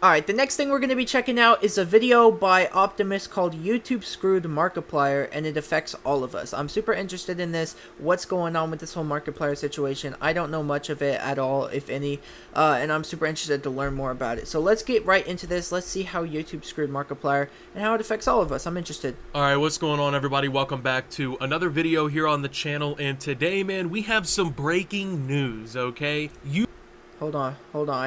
Alright, the next thing we're going to be checking out is a video by Optimus called YouTube Screwed Markiplier, and it affects all of us. I'm super interested in this, what's going on with this whole Markiplier situation. I don't know much of it at all, if any, and I'm super interested to learn more about it. So let's get right into this. Let's see how YouTube screwed Markiplier and how it affects all of us. I'm interested. Alright, what's going on, everybody? Welcome back to another video here on the channel, and today, man, we have some breaking news, okay? Hold on.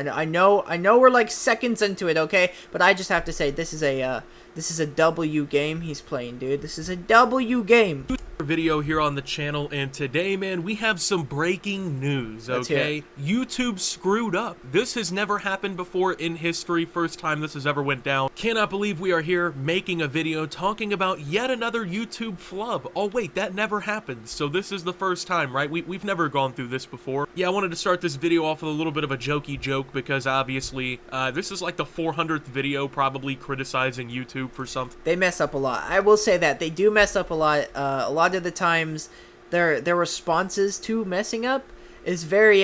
I know we're like seconds into it, okay? But I just have to say, this is a W game he's playing, dude. This is a W game. Video here on the channel, and today, man, we have some breaking news, okay? YouTube screwed up. This has never happened before in history. First time this has ever went down. Cannot believe we are here making a video talking about yet another YouTube flub. Oh wait, that never happened. So this is the first time, right? We've never gone through this before. Yeah, I wanted to start this video off with a little bit of a jokey joke because obviously this is like the 400th video probably criticizing YouTube for something. They mess up a lot. I will say that they do mess up a lot. A lot of the times their responses to messing up is very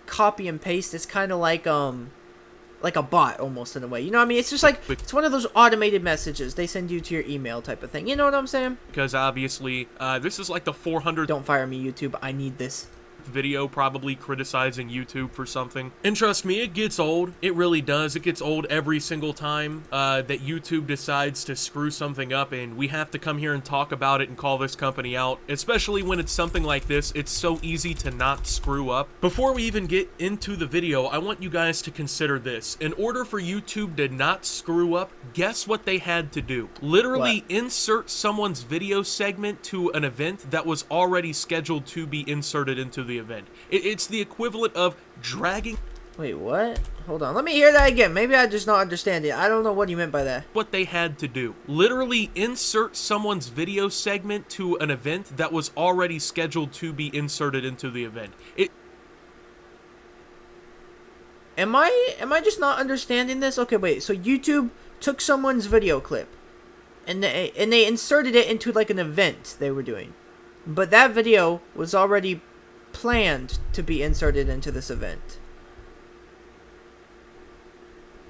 copy and paste. It's kind of like a bot almost in a way, you know what I mean? It's just like, it's one of those automated messages they send you to your email type of thing, you know what I'm saying? Because obviously this is like the 400th. Don't fire me, YouTube. I need this video probably criticizing YouTube for something. And trust me, it gets old. It really does. It gets old every single time that YouTube decides to screw something up, and we have to come here and talk about it and call this company out, especially when it's something like this. It's so easy to not screw up. Before we even get into the video, I want you guys to consider this. In order for YouTube to not screw up, guess what they had to do? Literally insert someone's video segment to an event that was already scheduled to be inserted into the event. It's the equivalent of dragging. Wait, what? Hold on. Let me hear that again. Maybe I just not understand it. I don't know what you meant by that. What they had to do. Literally insert someone's video segment to an event that was already scheduled to be inserted into the event. Am I just not understanding this? Okay, wait. So YouTube took someone's video clip and they inserted it into like an event they were doing. But that video was already planned to be inserted into this event.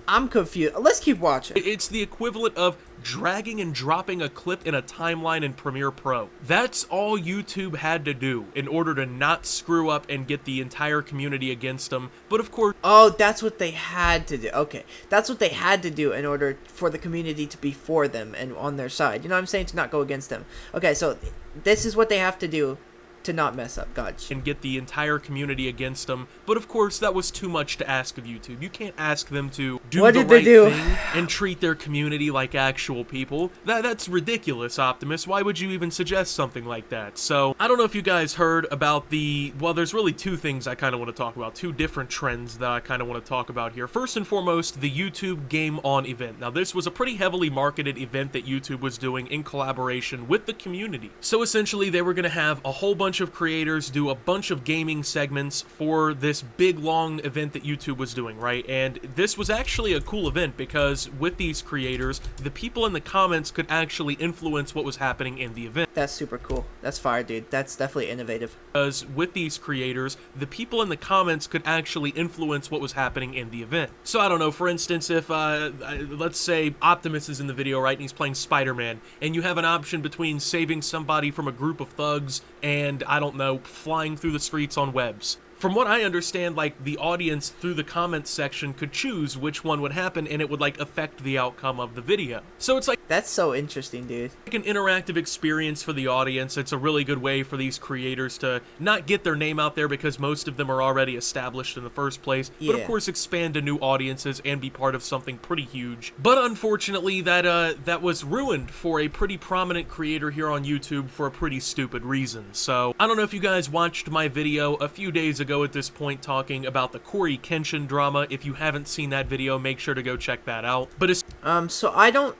I'm confused. Let's keep watching. It's the equivalent of dragging and dropping a clip in a timeline in Premiere Pro. That's all YouTube had to do in order to not screw up and get the entire community against them. But of course... Oh, that's what they had to do. Okay. That's what they had to do in order for the community to be for them and on their side. You know what I'm saying? To not go against them. Okay, so this is what they have to do to not mess up. Gotcha. And get the entire community against them. But of course, that was too much to ask of YouTube. You can't ask them to do the right thing and treat their community like actual people. That's ridiculous, Optimus. Why would you even suggest something like that? So, I don't know if you guys heard about well, there's really two things I kind of want to talk about. Two different trends that I kind of want to talk about here. First and foremost, the YouTube Game On event. Now, this was a pretty heavily marketed event that YouTube was doing in collaboration with the community. So, essentially, they were going to have a whole bunch of creators do a bunch of gaming segments for this big long event that YouTube was doing, right? And this was actually a cool event because with these creators, the people in the comments could actually influence what was happening in the event. That's super cool. That's fire, dude. That's definitely innovative. Because with these creators, the people in the comments could actually influence what was happening in the event. So I don't know, for instance, if let's say Optimus is in the video, right, and he's playing Spider-Man, and you have an option between saving somebody from a group of thugs and, I don't know, flying through the streets on webs. From what I understand, like, the audience through the comments section could choose which one would happen, and it would, like, affect the outcome of the video. So it's like... That's so interesting, dude. Like an interactive experience for the audience. It's a really good way for these creators to not get their name out there because most of them are already established in the first place, but of course expand to new audiences and be part of something pretty huge. But unfortunately, that was ruined for a pretty prominent creator here on YouTube for a pretty stupid reason. So, I don't know if you guys watched my video a few days ago at this point talking about the Corey Kenshin drama. If you haven't seen that video, make sure to go check that out. But it's... So I don't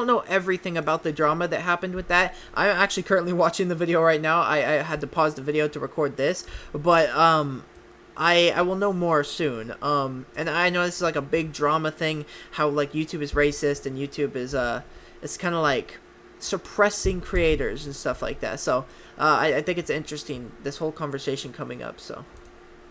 know everything about the drama that happened with that. I'm actually currently watching the video right now. I had to pause the video to record this, but I will know more soon. And I know this is like a big drama thing, how like YouTube is racist and YouTube is it's kind of like suppressing creators and stuff like that. So I think it's interesting, this whole conversation coming up. So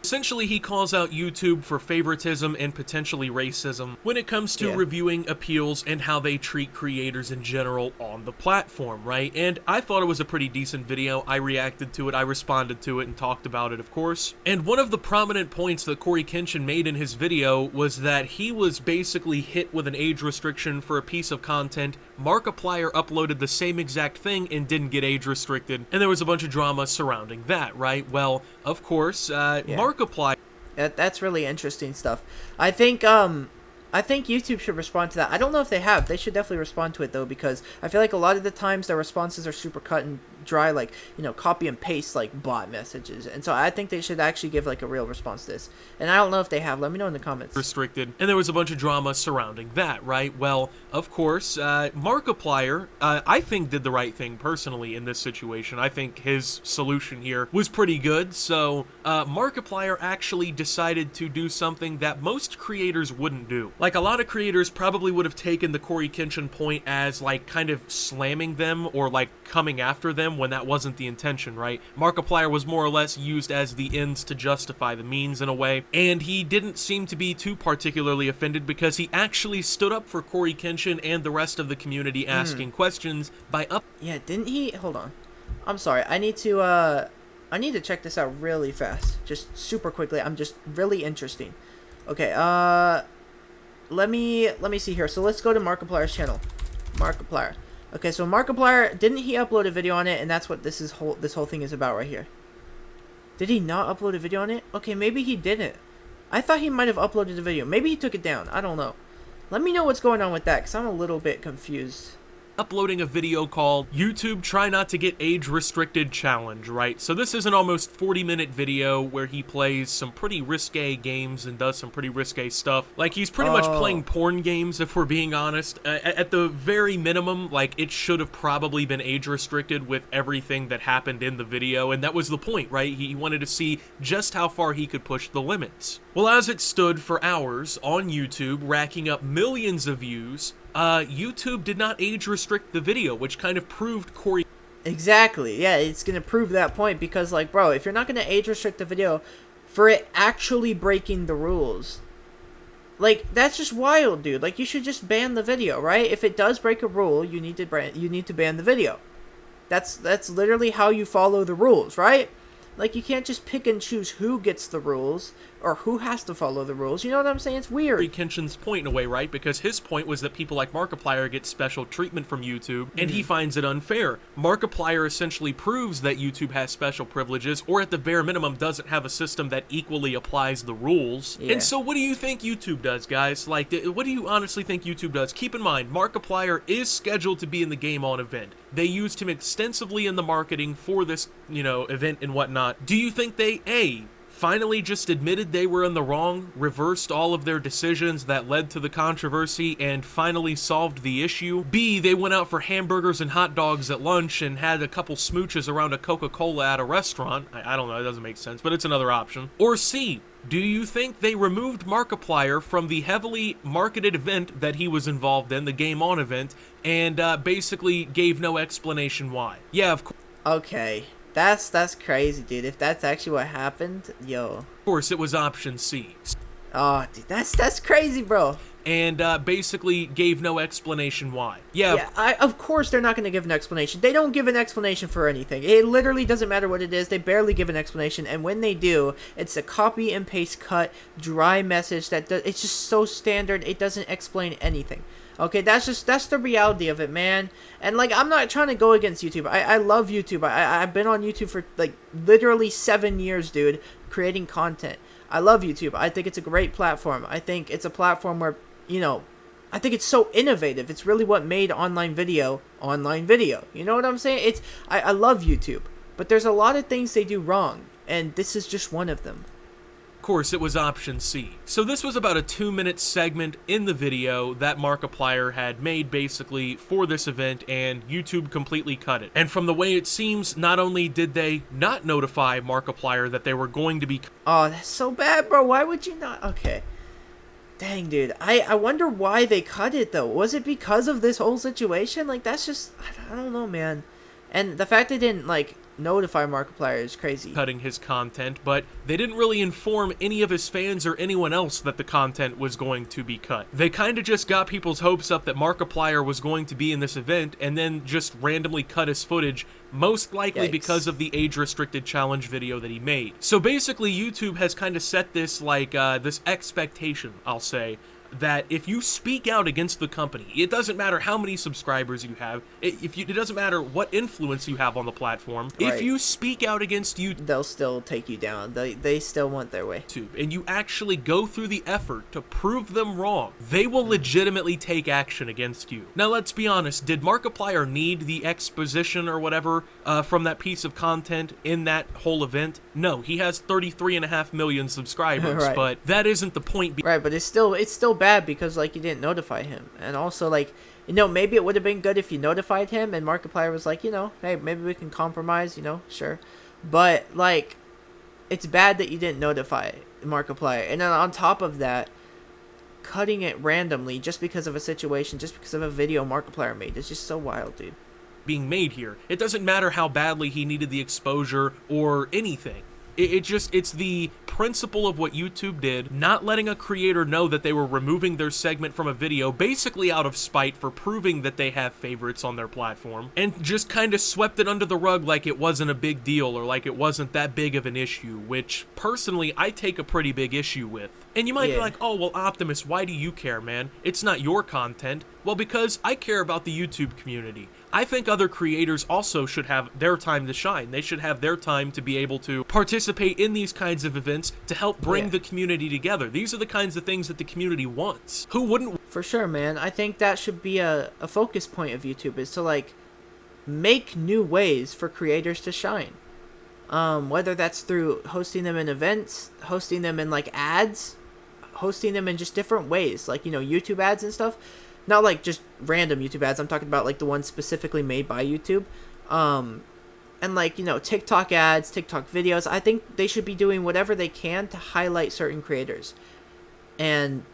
Essentially, he calls out YouTube for favoritism and potentially racism when it comes to reviewing appeals and how they treat creators in general on the platform, right? And I thought it was a pretty decent video. I reacted to it, I responded to it, and talked about it, of course. And one of the prominent points that Corey Kenshin made in his video was that he was basically hit with an age restriction for a piece of content. Markiplier uploaded the same exact thing and didn't get age restricted, and there was a bunch of drama surrounding that, right? Well, of course, Markiplier. That's really interesting stuff. I think YouTube should respond to that. I don't know if they have. They should definitely respond to it, though, because I feel like a lot of the times their responses are super cut and dry, like, you know, copy and paste, like, bot messages. And so I think they should actually give, like, a real response to this. And I don't know if they have. Let me know in the comments. Restricted, and there was a bunch of drama surrounding that, right? Well, of course, Markiplier, I think, did the right thing personally in this situation. I think his solution here was pretty good. So, Markiplier actually decided to do something that most creators wouldn't do. Like, a lot of creators probably would have taken the Corey Kenshin point as, like, kind of slamming them or, like, coming after them when that wasn't the intention, right? Markiplier was more or less used as the ends to justify the means in a way, and he didn't seem to be too particularly offended because he actually stood up for Corey Kenshin and the rest of the community asking questions by Yeah, didn't he? Hold on. I'm sorry. I need to check this out really fast. Just super quickly. I'm just really interesting. Okay, let me see here. So let's go to Markiplier's channel. Markiplier. Okay, so Markiplier, didn't he upload a video on it? And that's what this whole thing is about right here. Did he not upload a video on it? Okay, maybe he didn't. I thought he might have uploaded a video. Maybe he took it down. I don't know. Let me know what's going on with that, because I'm a little bit confused. uploading a video called YouTube Try Not to Get Age Restricted Challenge, right? So this is an almost 40-minute video where he plays some pretty risque games and does some pretty risque stuff. Like, he's pretty much playing porn games, if we're being honest. At the very minimum, like, it should have probably been age restricted with everything that happened in the video, and that was the point, right? He wanted to see just how far he could push the limits. Well, as it stood for hours on YouTube, racking up millions of views, YouTube did not age restrict the video, which kind of proved Corey. Exactly, yeah, it's gonna prove that point because, like, bro, if you're not gonna age restrict the video for it actually breaking the rules, like, that's just wild, dude. Like, you should just ban the video, right? If it does break a rule, you need to ban the video. That's literally how you follow the rules, right? Like, you can't just pick and choose who gets the rules or who has to follow the rules. You know what I'm saying? It's weird. Kenshin's point in a way, right? Because his point was that people like Markiplier get special treatment from YouTube, and he finds it unfair. Markiplier essentially proves that YouTube has special privileges, or at the bare minimum doesn't have a system that equally applies the rules. Yeah. And so what do you think YouTube does, guys? Like, what do you honestly think YouTube does? Keep in mind, Markiplier is scheduled to be in the Game On event. They used him extensively in the marketing for this, you know, event and whatnot. Do you think they, A, finally just admitted they were in the wrong, reversed all of their decisions that led to the controversy, and finally solved the issue? B, they went out for hamburgers and hot dogs at lunch and had a couple smooches around a Coca-Cola at a restaurant? I don't know, it doesn't make sense, but it's another option. Or C, do you think they removed Markiplier from the heavily marketed event that he was involved in, the Game On event, and basically gave no explanation why? Yeah, of course. Okay. That's crazy, dude. If that's actually what happened, yo. Of course, it was option C. Oh, dude, that's crazy, bro. And basically gave no explanation why. Yeah, of course they're not going to give an explanation. They don't give an explanation for anything. It literally doesn't matter what it is. They barely give an explanation, and when they do, it's a copy and paste cut, dry message that it's just so standard. It doesn't explain anything. Okay, that's the reality of it, man. And, like, I'm not trying to go against YouTube. I love YouTube. I've been on YouTube for, like, literally 7 years, dude, creating content. I love YouTube. I think it's a great platform. I think it's a platform where, you know, I think it's so innovative. It's really what made online video. You know what I'm saying? I love YouTube. But there's a lot of things they do wrong, and this is just one of them. Of course, it was option C. So this was about a 2-minute segment in the video that Markiplier had made basically for this event, and YouTube completely cut it. And from the way it seems, not only did they not notify Markiplier that they were going to be... Oh, that's so bad, bro. Why would you not? Okay. Dang, dude. I wonder why they cut it, though. Was it because of this whole situation? Like, that's just... I don't know, man. And the fact they didn't, like, notify Markiplier is crazy. Cutting his content, but they didn't really inform any of his fans or anyone else that the content was going to be cut. They kind of just got people's hopes up that Markiplier was going to be in this event and then just randomly cut his footage, most likely because of the age-restricted challenge video that he made. So basically, YouTube has kind of set this, like, this expectation, I'll say, that if you speak out against the company, it doesn't matter how many subscribers you have, it doesn't matter what influence you have on the platform, if you speak out against YouTube, they'll still take you down. They still want their way. And you actually go through the effort to prove them wrong, they will legitimately take action against you. Now, let's be honest, did Markiplier need the exposition or whatever from that piece of content in that whole event? No, he has 33.5 million subscribers, but that isn't the point. Right, but it's still bad because, like, you didn't notify him. And also, like, you know, maybe it would have been good if you notified him and Markiplier was like, you know, hey, maybe we can compromise, you know, sure. But, like, it's bad that you didn't notify Markiplier. And then on top of that, cutting it randomly just because of a situation, just because of a video Markiplier made is just so wild, dude. Being made here. It doesn't matter how badly he needed the exposure or anything. It's the principle of what YouTube did, not letting a creator know that they were removing their segment from a video, basically out of spite for proving that they have favorites on their platform, and just kind of swept it under the rug like it wasn't a big deal or like it wasn't that big of an issue, which, personally, I take a pretty big issue with. And you might be like, oh, well, Optimus, why do you care, man? It's not your content. Well, because I care about the YouTube community. I think other creators also should have their time to shine. They should have their time to be able to participate in these kinds of events to help bring the community together. These are the kinds of things that the community wants. Who wouldn't? For sure, man. I think that should be a focus point of YouTube, is to, like, make new ways for creators to shine. Whether that's through hosting them in events, hosting them in, like, ads, hosting them in just different ways, like, you know, YouTube ads and stuff. Not like just random YouTube ads. I'm talking about, like, the ones specifically made by YouTube. And, like, you know, TikTok ads, TikTok videos. I think they should be doing whatever they can to highlight certain creators. And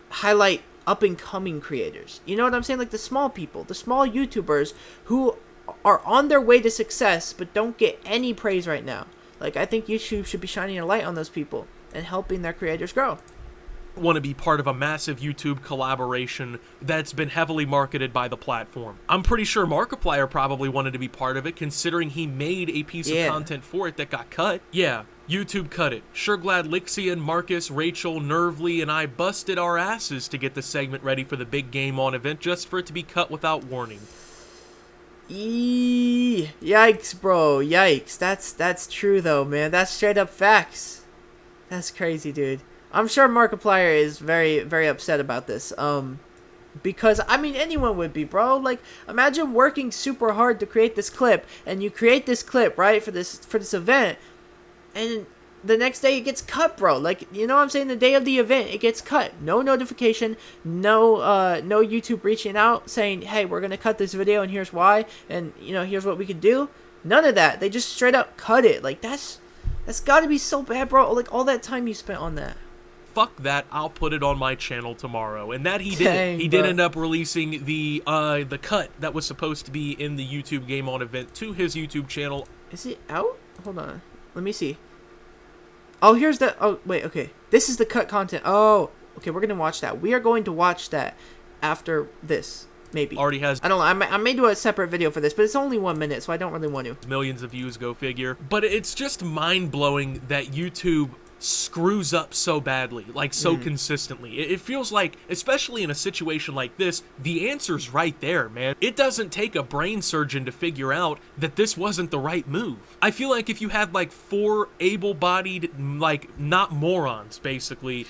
highlight up-and-coming creators. You know what I'm saying? Like, the small people, the small YouTubers who are on their way to success but don't get any praise right now. Like, I think YouTube should be shining a light on those people and helping their creators grow. Want to be part of a massive YouTube collaboration that's been heavily marketed by the platform. I'm pretty sure Markiplier probably wanted to be part of it, considering he made a piece of content for it that got cut. Yeah, YouTube cut it. Sure glad Lixian, Marcus, Rachel, Nervely, and I busted our asses to get the segment ready for the big Game On event just for it to be cut without warning. Yikes, bro. Yikes. That's true, though, man. That's straight up facts. That's crazy, dude. I'm sure Markiplier is very, very upset about this. Because, I mean, anyone would be, bro. Like, imagine working super hard to create this clip, and you create this clip, right, for this event, and the next day it gets cut, bro. Like, you know what I'm saying? The day of the event, it gets cut. No notification, no YouTube reaching out saying, hey, we're gonna cut this video, and here's why, and, you know, here's what we can do. None of that. They just straight up cut it. Like, that's gotta be so bad, bro. Like, all that time you spent on that. Fuck that, I'll put it on my channel tomorrow. And that he did. He did end up releasing the cut that was supposed to be in the YouTube Game On event to his YouTube channel. Is it out? Hold on. Let me see. Oh, here's the... Oh, wait, okay. This is the cut content. Oh, okay, we're going to watch that. We are going to watch that after this, maybe. Already has... I don't know. I may do a separate video for this, but it's only 1 minute, so I don't really want to. Millions of views, go figure. But it's just mind-blowing that YouTube screws up so badly, like so consistently. It feels like, especially in a situation like this, the answer's right there, man. It doesn't take a brain surgeon to figure out that this wasn't the right move. I feel like if you had like 4 able-bodied, like, not morons, basically,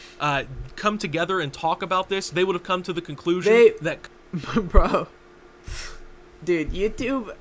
come together and talk about this, they would have come to the conclusion that... Bro. Dude, YouTube...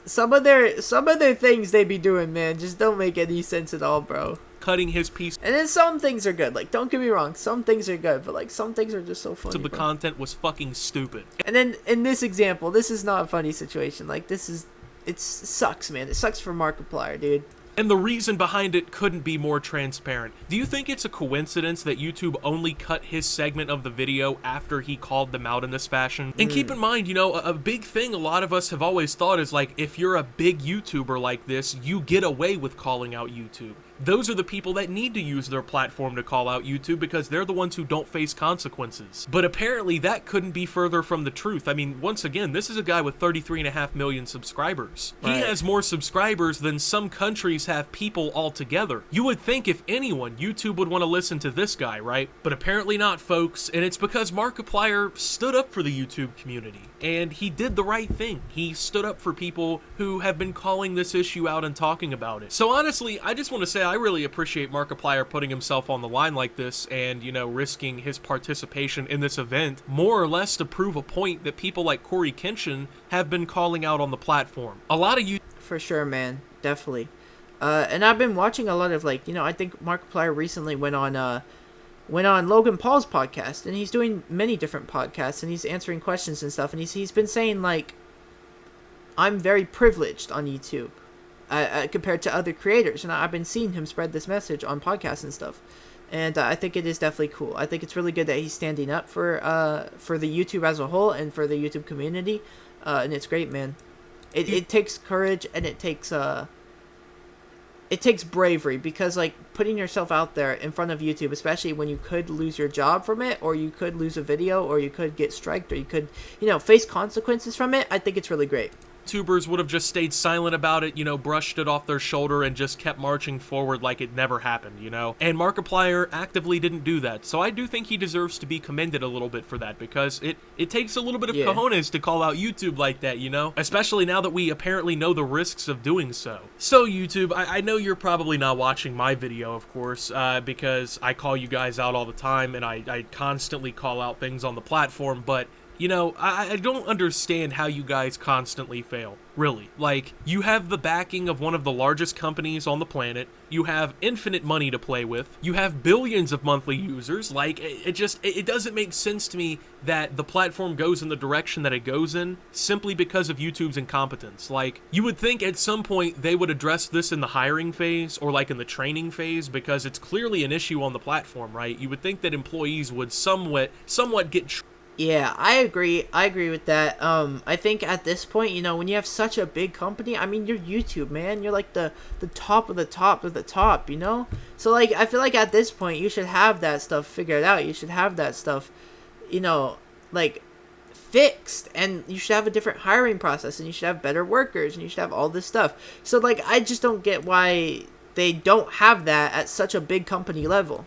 some of their things they be doing, man, just don't make any sense at all, bro. Cutting his piece. And then some things are good. Like, don't get me wrong, some things are good, but, like, some things are just so funny, the content was fucking stupid. And then, in this example, this is not a funny situation. Like, it sucks, man. It sucks for Markiplier, dude. And the reason behind it couldn't be more transparent. Do you think it's a coincidence that YouTube only cut his segment of the video after he called them out in this fashion? And keep in mind, you know, a big thing a lot of us have always thought is like, if you're a big YouTuber like this, you get away with calling out YouTube. Those are the people that need to use their platform to call out YouTube because they're the ones who don't face consequences. But apparently that couldn't be further from the truth. I mean, once again, this is a guy with 33.5 million subscribers. Right. He has more subscribers than some countries have people altogether. You would think if anyone, YouTube would want to listen to this guy, right? But apparently not, folks, and it's because Markiplier stood up for the YouTube community. And he did the right thing. He stood up for people who have been calling this issue out and talking about it. So honestly, I just want to say I really appreciate Markiplier putting himself on the line like this and, you know, risking his participation in this event more or less to prove a point that people like Corey Kenshin have been calling out on the platform. A lot of you... For sure, man. Definitely. And I've been watching a lot of, like, you know, I think Markiplier recently went on Logan Paul's podcast, and he's doing many different podcasts, and he's answering questions and stuff, and he's been saying, like, I'm very privileged on YouTube compared to other creators, and I've been seeing him spread this message on podcasts and stuff, and I think it is definitely cool. I think it's really good that he's standing up for the YouTube as a whole and for the YouTube community, and it's great, man. It takes courage, and it takes bravery, because, like, putting yourself out there in front of YouTube, especially when you could lose your job from it, or you could lose a video, or you could get striked, or you could, you know, face consequences from it, I think it's really great. YouTubers would have just stayed silent about it, you know, brushed it off their shoulder and just kept marching forward like it never happened, you know? And Markiplier actively didn't do that, so I do think he deserves to be commended a little bit for that, because it takes a little bit of cojones to call out YouTube like that, you know? Especially now that we apparently know the risks of doing so. So YouTube, I know you're probably not watching my video, of course, because I call you guys out all the time, and I constantly call out things on the platform, but you know, I don't understand how you guys constantly fail, really. Like, you have the backing of one of the largest companies on the planet, you have infinite money to play with, you have billions of monthly users. Like, it doesn't make sense to me that the platform goes in the direction that it goes in simply because of YouTube's incompetence. Like, you would think at some point they would address this in the hiring phase or like in the training phase, because it's clearly an issue on the platform, right? You would think that employees would somewhat get Yeah, I agree with that. I think at this point, you know, when you have such a big company, I mean, you're YouTube, man. You're like the top of the top of the top, you know? So, like, I feel like at this point, you should have that stuff figured out. You should have that stuff, you know, like, fixed. And you should have a different hiring process, and you should have better workers, and you should have all this stuff. So, like, I just don't get why they don't have that at such a big company level.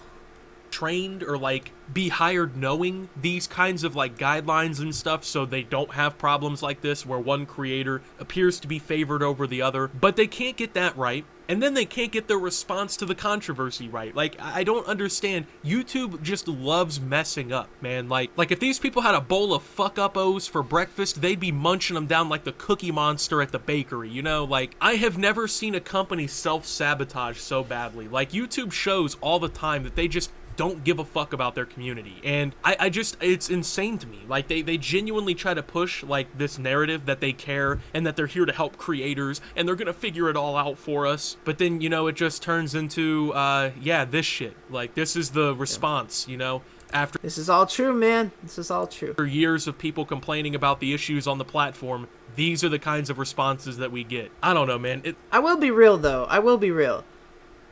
Trained or like be hired knowing these kinds of like guidelines and stuff, so they don't have problems like this where one creator appears to be favored over the other, but they can't get that right, and then they can't get their response to the controversy right. Like, I don't understand. YouTube just loves messing up, man. Like if these people had a bowl of fuck-up-os for breakfast, they'd be munching them down like the Cookie Monster at the bakery, you know? Like, I have never seen a company self-sabotage so badly. Like, YouTube shows all the time that they just don't give a fuck about their community, and I just, it's insane to me. Like, they genuinely try to push like this narrative that they care and that they're here to help creators and they're gonna figure it all out for us, but then, you know, it just turns into yeah, this shit. Like, this is the response, you know, after this is all true, man. This is all true. For years of people complaining about the issues on the platform, these are the kinds of responses that we get. I don't know, man. I will be real, though. I will be real.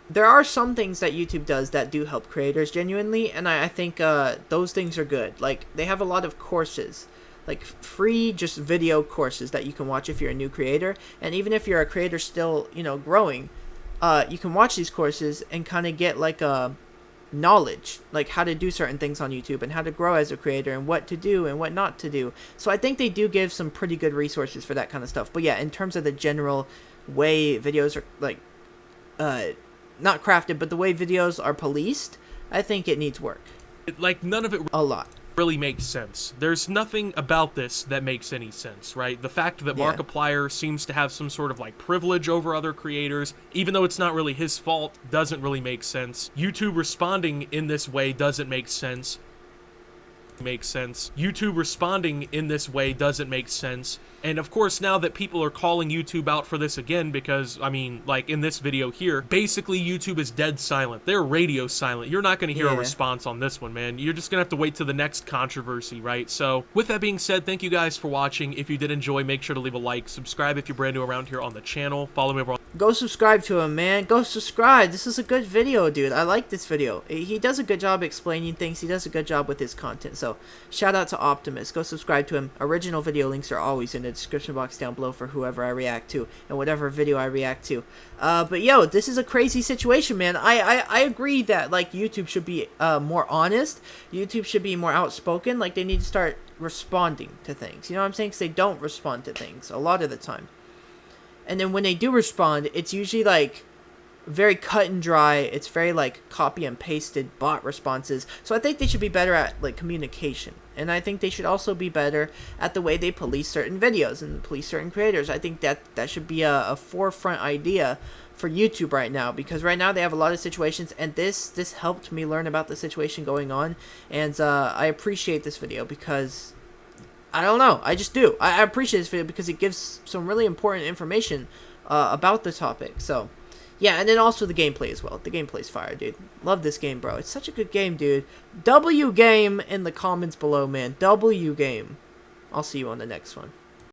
There are some things that YouTube does that do help creators genuinely, and I think those things are good. Like, they have a lot of courses, like free just video courses that you can watch if you're a new creator, and even if you're a creator still, you know, growing, you can watch these courses and kind of get like a knowledge, like how to do certain things on YouTube and how to grow as a creator and what to do and what not to do. So I think they do give some pretty good resources for that kind of stuff. But yeah, in terms of the general way videos are like not crafted, but the way videos are policed, I think it needs work. Like, none of it a lot really makes sense. There's nothing about this that makes any sense, right? The fact that Markiplier seems to have some sort of like privilege over other creators, even though it's not really his fault, doesn't really make sense. YouTube responding in this way doesn't make sense. makes sense. YouTube responding in this way doesn't make sense. And of course, now that people are calling YouTube out for this again, because, I mean, like in this video here, basically YouTube is dead silent. They're radio silent. You're not going to hear a response on this one, man. You're just going to have to wait till the next controversy, right? So with that being said, thank you guys for watching. If you did enjoy, make sure to leave a like, subscribe if you're brand new around here on the channel, follow me over on... Go subscribe to him, man. Go subscribe. This is a good video, dude. I like this video. He does a good job explaining things. He does a good job with his content. So, shout out to Optimus. Go subscribe to him. Original video links are always in the description box down below for whoever I react to and whatever video I react to. But yo, this is a crazy situation, man. I agree that like YouTube should be more honest. YouTube should be more outspoken. Like they need to start responding to things. You know what I'm saying? Because they don't respond to things a lot of the time. And then when they do respond, it's usually like very cut and dry. It's very like copy and pasted bot responses. So I think they should be better at like communication. And I think they should also be better at the way they police certain videos and police certain creators. I think that should be a forefront idea for YouTube right now, because right now they have a lot of situations, and this helped me learn about the situation going on. And I appreciate this video because I don't know, I just do. I appreciate this video because it gives some really important information about the topic. So yeah, and then also the gameplay as well. The gameplay's fire, dude. Love this game, bro. It's such a good game, dude. W game in the comments below, man. W game. I'll see you on the next one.